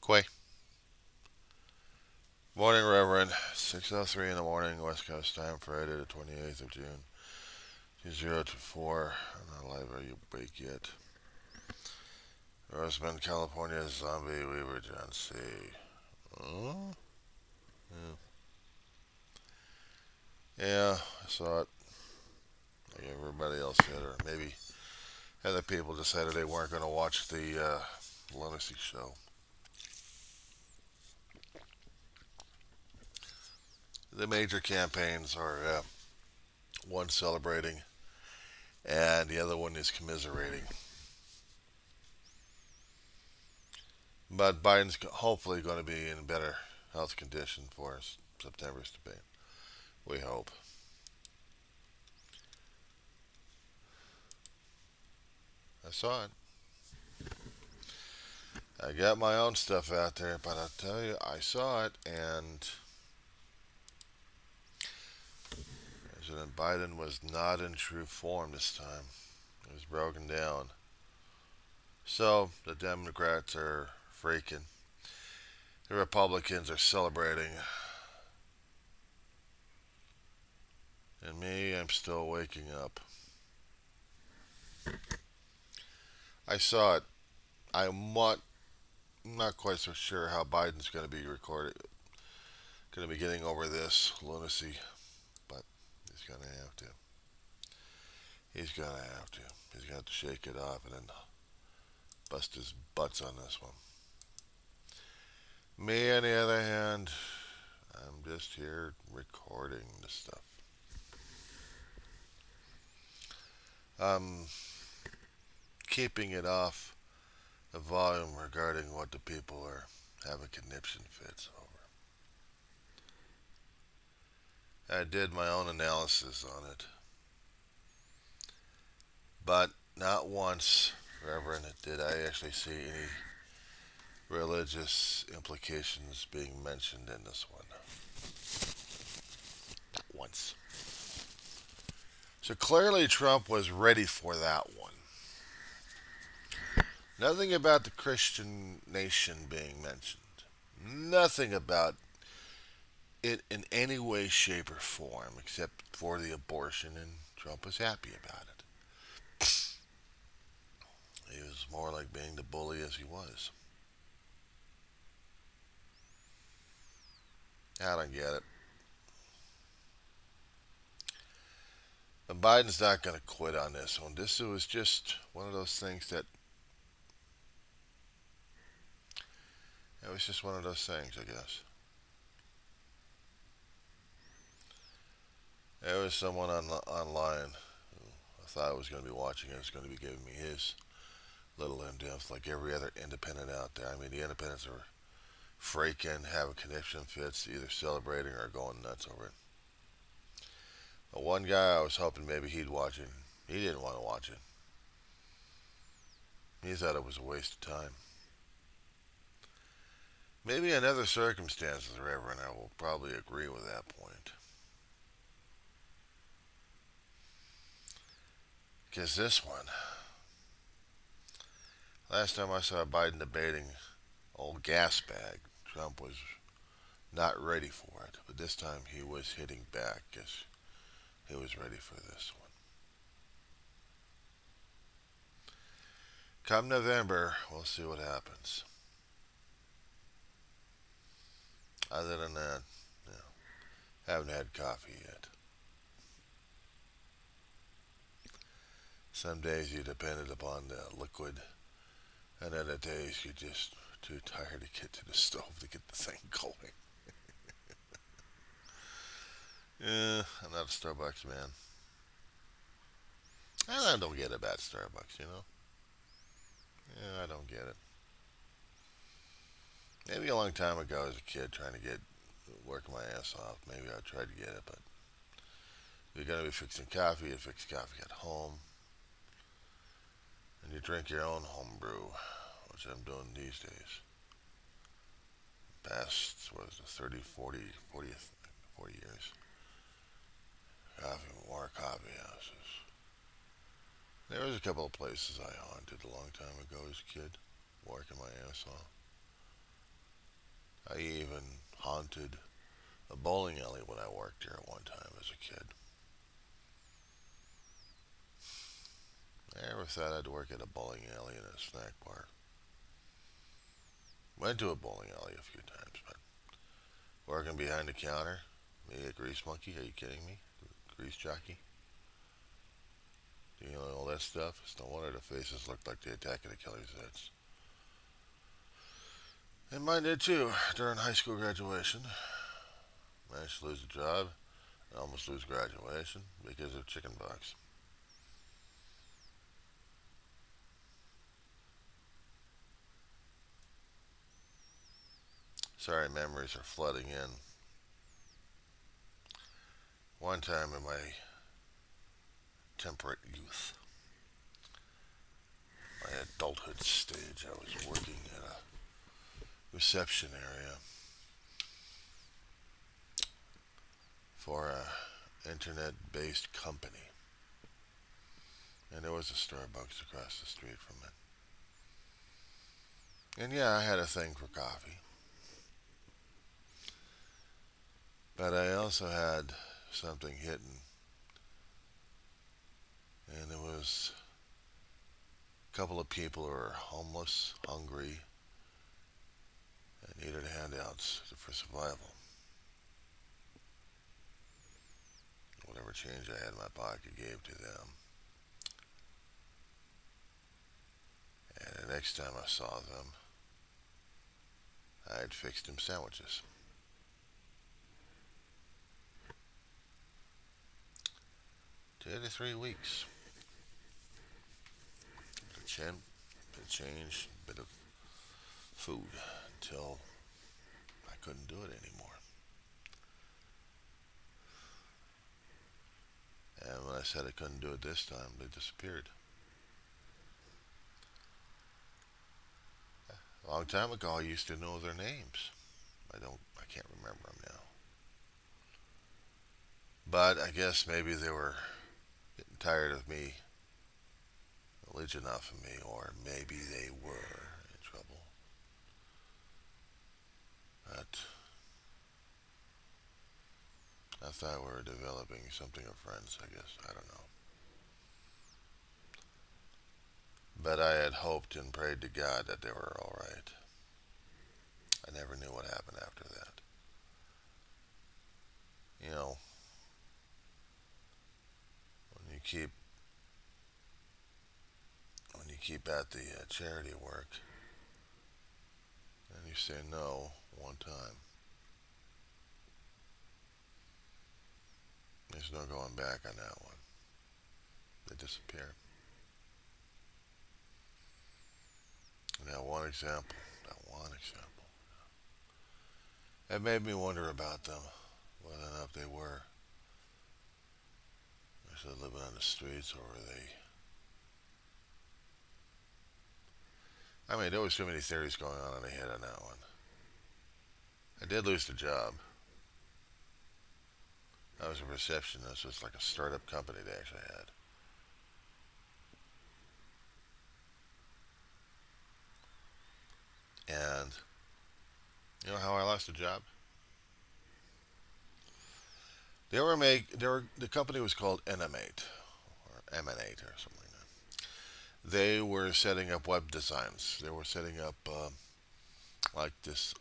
Quay. Morning, Reverend. 6:03 in the morning, West Coast time, Friday the 28th of June, 2024. I'm not live. Are you awake yet? Roseman, California, Zombie Weaver, John C. Oh? Yeah. Yeah, I saw it. Like everybody else did, or maybe other people decided they weren't going to watch the lunacy show. The major campaigns are one celebrating and the other one is commiserating. But Biden's hopefully going to be in better health condition for September's debate. We hope. I saw it. I got my own stuff out there, but I tell you, I saw it, and President Biden was not in true form this time. He was broken down. So the Democrats are freaking. The Republicans are celebrating. And me, I'm still waking up. I saw it. I'm not quite so sure how Biden's going to be going to be getting over this lunacy, but he's going to have to. He's going to have to. He's going to have to shake it off and then bust his butts on this one. Me, on the other hand, I'm just here recording the stuff. I'm keeping it off the volume regarding what the people are having conniption fits over. I did my own analysis on it, but not once, Reverend, did I actually see any religious implications being mentioned in this one. Not once. So clearly Trump was ready for that one. Nothing about the Christian nation being mentioned. Nothing about it in any way, shape, or form except for the abortion, and Trump was happy about it. He was more like being the bully as he was. I don't get it. But Biden's not going to quit on this one. This was just one of those things that it was just one of those things, I guess. There was someone online who I thought I was going to be watching. It was going to be giving me his little in-depth, like every other independent out there. I mean, the independents are freaking having conniption fits, either celebrating or going nuts over it. The one guy I was hoping maybe he'd watch it. He didn't want to watch it. He thought it was a waste of time. Maybe in other circumstances, Reverend, I will probably agree with that point. Because this one, last time I saw Biden debating old gas bag, Trump was not ready for it. But this time he was hitting back because he was ready for this one. Come November, we'll see what happens. Other than that, you know, haven't had coffee yet. Some days you depended upon the liquid, and other days you're just too tired to get to the stove to get the thing going. Yeah, I'm not a Starbucks man. I don't get about Starbucks, you know? Yeah, I don't get it. Maybe a long time ago as a kid trying to get working my ass off, maybe I tried to get it, but if you're going to be fixing coffee, you fix coffee at home, and you drink your own home brew, which I'm doing these days. Past, what is it, 30, 40, 40 years. Coffee, more coffee houses. There was a couple of places I haunted a long time ago as a kid, working my ass off. I even haunted a bowling alley when I worked here at one time as a kid. I never thought I'd work at a bowling alley and a snack bar. Went to a bowling alley a few times, but working behind the counter, me a grease monkey? Are you kidding me? Grease jockey? You know all that stuff? It's no wonder the faces looked like the Attack of the Killers heads. And mine did too during high school graduation. Managed to lose a job and almost lose graduation because of chicken pox. Sorry, memories are flooding in. One time in my temperate youth, my adulthood stage, I was working in a reception area for a internet-based company, and there was a Starbucks across the street from it. And yeah, I had a thing for coffee, but I also had something hidden, and it was a couple of people who were homeless, hungry, and needed handouts for survival. Whatever change I had in my pocket gave to them. And the next time I saw them, I had fixed them sandwiches. 2 to 3 weeks. Bit of change, bit of food until I couldn't do it anymore. And when I said I couldn't do it this time, they disappeared. A long time ago, I used to know their names. I can't remember them now. But I guess maybe they were getting tired of me, religion off of me, or maybe they were in trouble. But I thought we were developing something of friends, I guess. I don't know. But I had hoped and prayed to God that they were all right. I never knew what happened after that. You know, when you keep when you keep at the charity work and you say no one time, there's no going back on that one. They disappear. And that one example, it made me wonder about them, whether or not they were actually living on the streets or were they. I mean, there was too many theories going on in the head on that one. I did lose the job. I was a receptionist. It was like a startup company they actually had. And you know how I lost the job? The company was called Emanate or Emanate or something like that. They were setting up web designs. They were setting up like this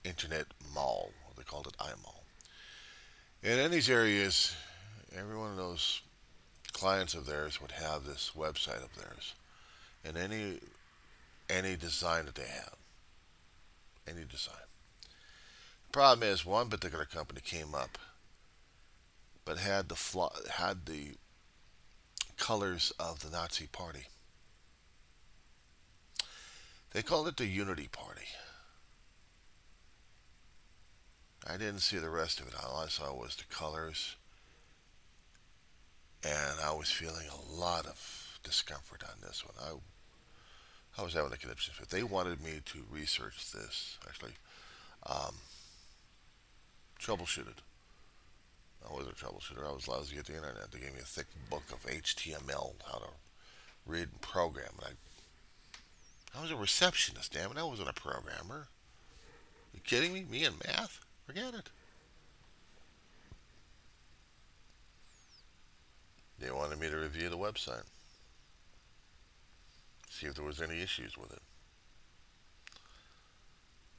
internet mall. They called it iMall. And in these areas, every one of those clients of theirs would have this website of theirs, and any design that they have, any design. The problem is, one particular company came up, but had the colors of the Nazi Party. They called it the Unity Party. I didn't see the rest of it. All I saw was the colors, and I was feeling a lot of discomfort on this one. I was having a conniption fit. They wanted me to research this, actually, um, troubleshoot it. I was a troubleshooter. I was lousy at the internet. They gave me a thick book of HTML, how to read and program. And I was a receptionist, damn it. I wasn't a programmer. You kidding me? Me and math? Forget it. They wanted me to review the website, see if there was any issues with it.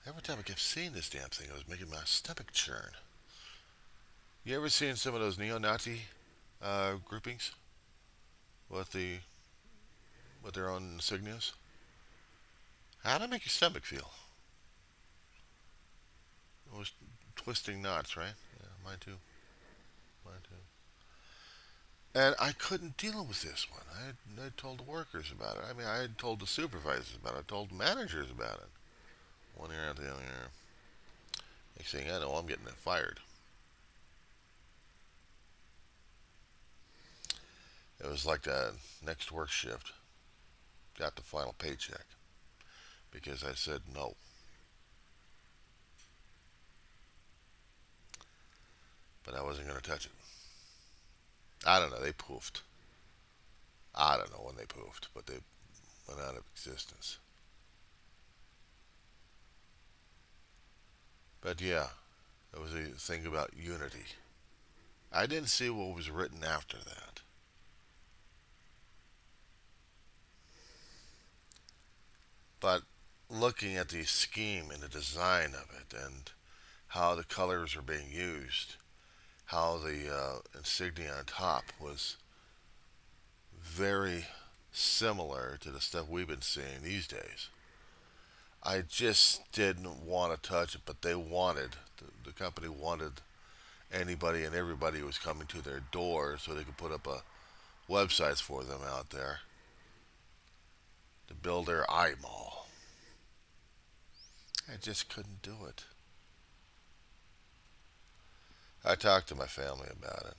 Every time I kept seeing this damn thing, it was making my stomach churn. You ever seen some of those neo-Nazi groupings with their own insignias? How'd it make your stomach feel? It was twisting knots, right? Yeah, mine too. Mine too. And I couldn't deal with this one. I told the workers about it. I mean, I had told the supervisors about it. I told the managers about it. One ear out the other ear. Next thing I know, I'm getting fired. It was like the next work shift. Got the final paycheck because I said no. But I wasn't going to touch it. I don't know. They poofed. I don't know when they poofed, but they went out of existence. But yeah, it was a thing about unity. I didn't see what was written after that. But looking at the scheme and the design of it and how the colors are being used, how the insignia on top was very similar to the stuff we've been seeing these days. I just didn't want to touch it, but they wanted, the company wanted anybody and everybody who was coming to their door so they could put up websites for them out there to build their eye mall. I just couldn't do it. I talked to my family about it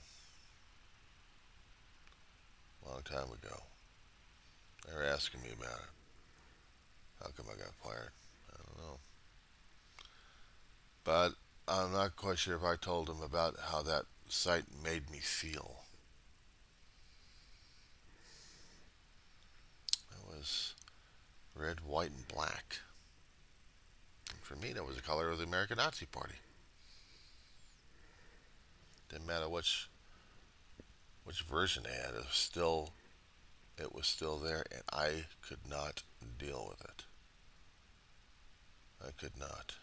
a long time ago. They were asking me about it. How come I got fired? I don't know. But I'm not quite sure if I told them about how that site made me feel. It was red, white, and black. And for me, that was the color of the American Nazi Party. Didn't matter which version they had. It was still there, and I could not deal with it. I could not.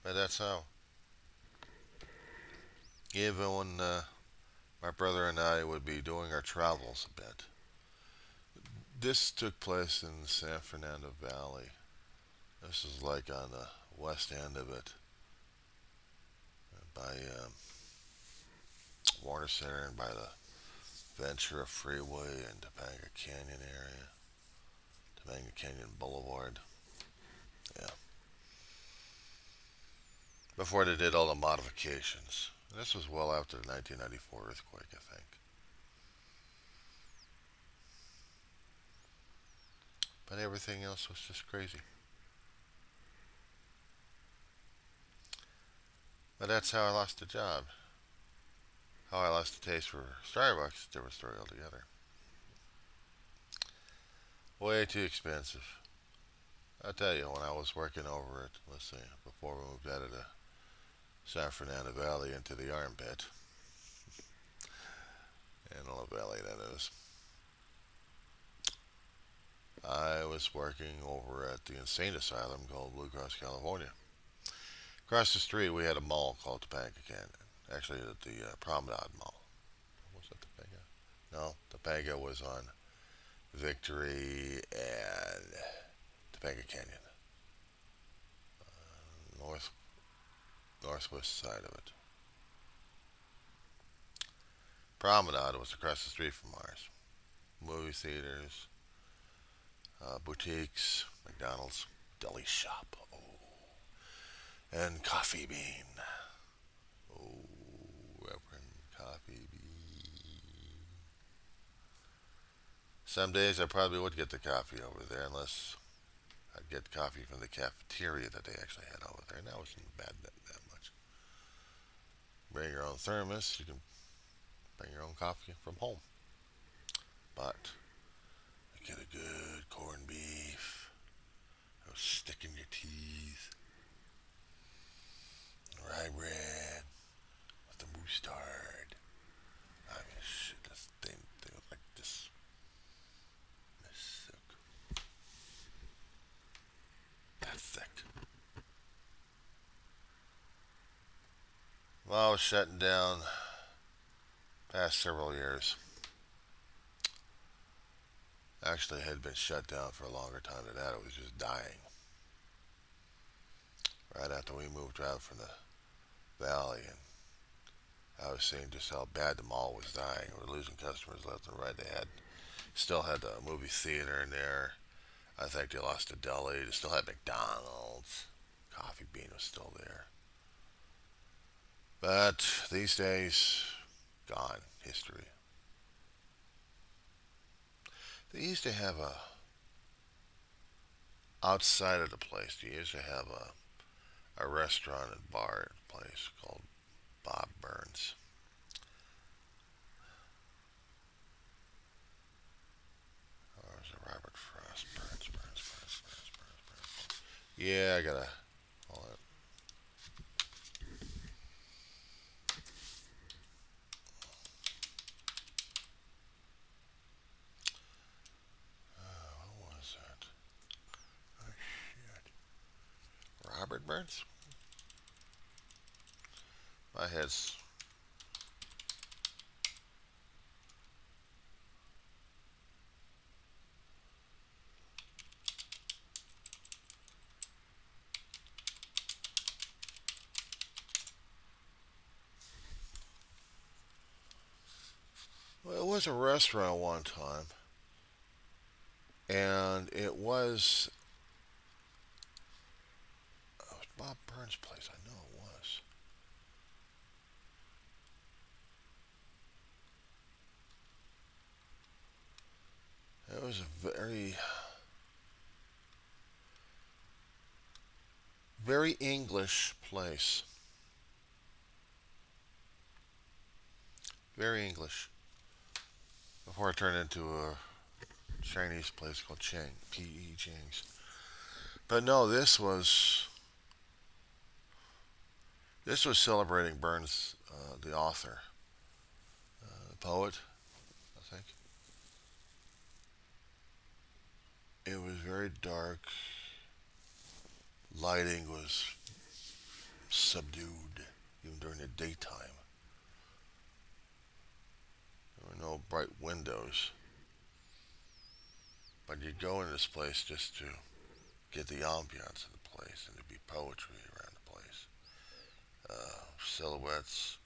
But that's how. Even when my brother and I would be doing our travels a bit. This took place in the San Fernando Valley. This is like on the west end of it, by Warner Center and by the Ventura Freeway and Topanga Canyon area, Topanga Canyon Boulevard. Yeah, before they did all the modifications. This was well after the 1994 earthquake, I think. But everything else was just crazy. But that's how I lost the job. How I lost the taste for Starbucks, a different story altogether. Way too expensive. I'll tell you, when I was working over at, let's see, before we moved out of the San Fernando Valley into the armpit, Antelope Valley that is, I was working over at the insane asylum called Blue Cross California. Across the street, we had a mall called Topanga Canyon. Actually, at the Promenade Mall. Was that Topanga? No, Topanga was on Victory and Topanga Canyon, north northwest side of it. Promenade was across the street from ours. Movie theaters, boutiques, McDonald's, deli shop, and Coffee Bean. Oh, Reverend Coffee Bean. Some days I probably would get the coffee over there, unless I'd get coffee from the cafeteria that they actually had over there, and that wasn't bad that much. Bring your own thermos. You can bring your own coffee from home. But get a good corned beef. It'll stick in your teeth. Rye bread with the mustard. I mean, shit, this thing was like this thick. That thick. Well, I was shutting down past several years. Actually, it had been shut down for a longer time than that. It was just dying. Right after we moved out from the valley, and I was seeing just how bad the mall was dying. We were losing customers left and right. They had still had the movie theater in there. I think they lost a deli. They still had McDonald's. Coffee Bean was still there. But these days, gone. History. They used to have outside of the place, they used to have a restaurant and bar place called Bob Burns. Or was it Robert Frost? Burns. Yeah, I gotta. Hold on. What was that? Oh, shit. Robert Burns? My head's. Well, it was a restaurant one time, and it was Bob Burns' place. I know it was. It was a very English place. Very English. Before it turned into a Chinese place called Chang, P.E. Chang's. But no, this was celebrating Burns, the author, the poet. I think it was very dark. Lighting was subdued, even during the daytime. There were no bright windows, but you'd go into this place just to get the ambiance of the place and to be poetry around the place. Silhouettes,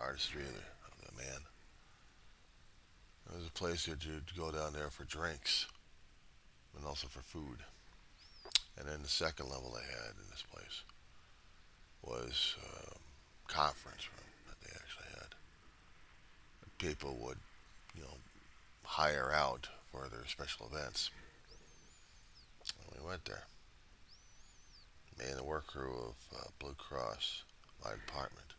artistry of the man. It was a place that you'd go down there for drinks and also for food. And then the second level they had in this place was conference room that they actually had. People would, you know, hire out for their special events. And we went there. Me and the work crew of Blue Cross, my department.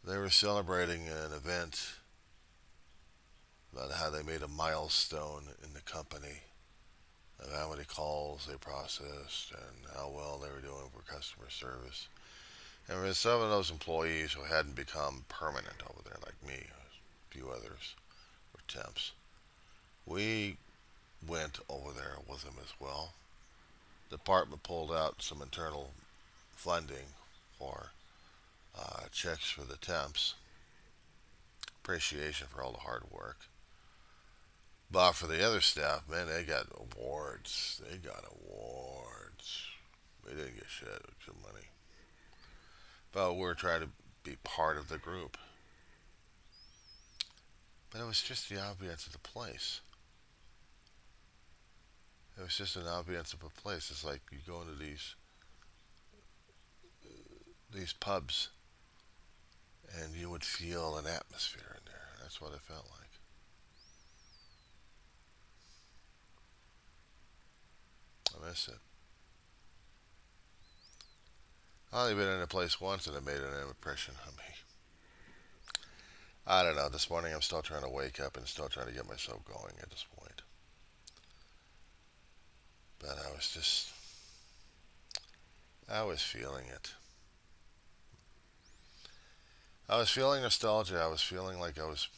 They were celebrating an event about how they made a milestone in the company of how many calls they processed and how well they were doing for customer service. And with some of those employees who hadn't become permanent over there, like me, a few others were temps, we went over there with them as well. The department pulled out some internal funding for checks for the temps, appreciation for all the hard work. But for the other staff, man, they got awards. They got awards. We didn't get shit. We got money. But we're trying to be part of the group. But it was just the ambience of the place. It was just an ambience of a place. It's like you go into these pubs and you would feel an atmosphere in there. That's what it felt like. I miss it. I've only been in a place once and it made an impression on me. I don't know. This morning I'm still trying to wake up and still trying to get myself going at this point. But I was feeling it. I was feeling nostalgia. I was feeling like I was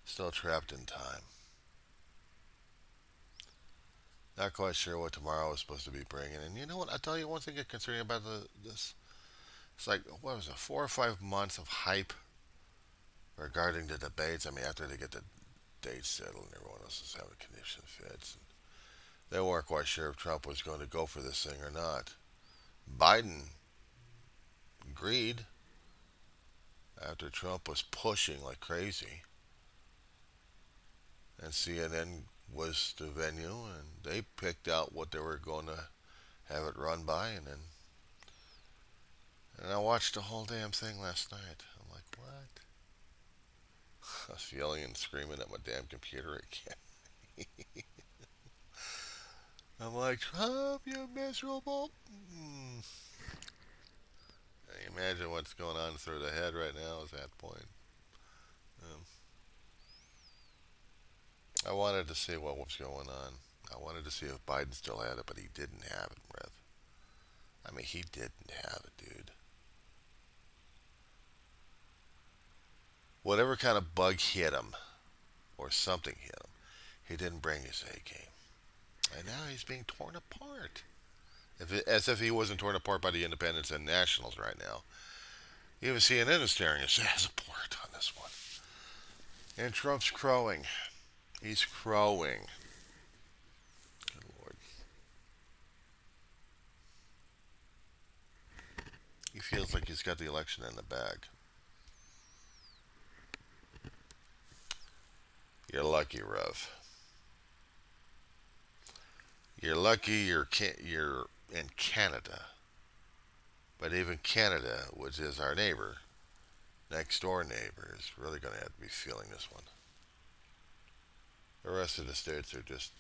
still trapped in time. Not quite sure what tomorrow is supposed to be bringing. And you know what? I'll tell you one thing concerning about this. It's like, what was it, 4 or 5 months of hype regarding the debates. I mean, after they get the dates settled and everyone else is having condition fits. And they weren't quite sure if Trump was going to go for this thing or not. Biden agreed after Trump was pushing like crazy. And CNN was the venue, and they picked out what they were going to have it run by. And I watched the whole damn thing last night. I'm like, what? I was yelling and screaming at my damn computer again. I'm like, Trump, you miserable. Mm. Can you imagine what's going on through the head right now at that point? Um, I wanted to see what was going on. I wanted to see if Biden still had it, but he didn't have it, Rev. I mean, he didn't have it, dude. Whatever kind of bug hit him, or something hit him, he didn't bring his A game. And now he's being torn apart. As if he wasn't torn apart by the independents and nationals right now. Even CNN is tearing his ass apart on this one. And Trump's crowing. He's crowing. Good Lord. He feels like he's got the election in the bag. You're lucky, Rev. You're lucky you're in Canada. But even Canada, which is our neighbor, next door neighbor, is really going to have to be feeling this one. The rest of the states are just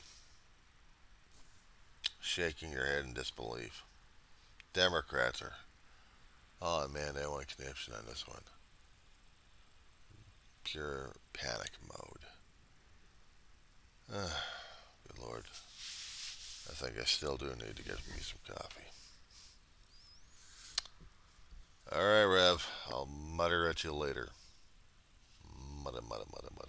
shaking their head in disbelief. Democrats are, oh man, they want conniption on this one. Pure panic mode. Good Lord. I think I still do need to get me some coffee. All right, Rev. I'll mutter at you later. Mutter, mutter, mutter, mutter.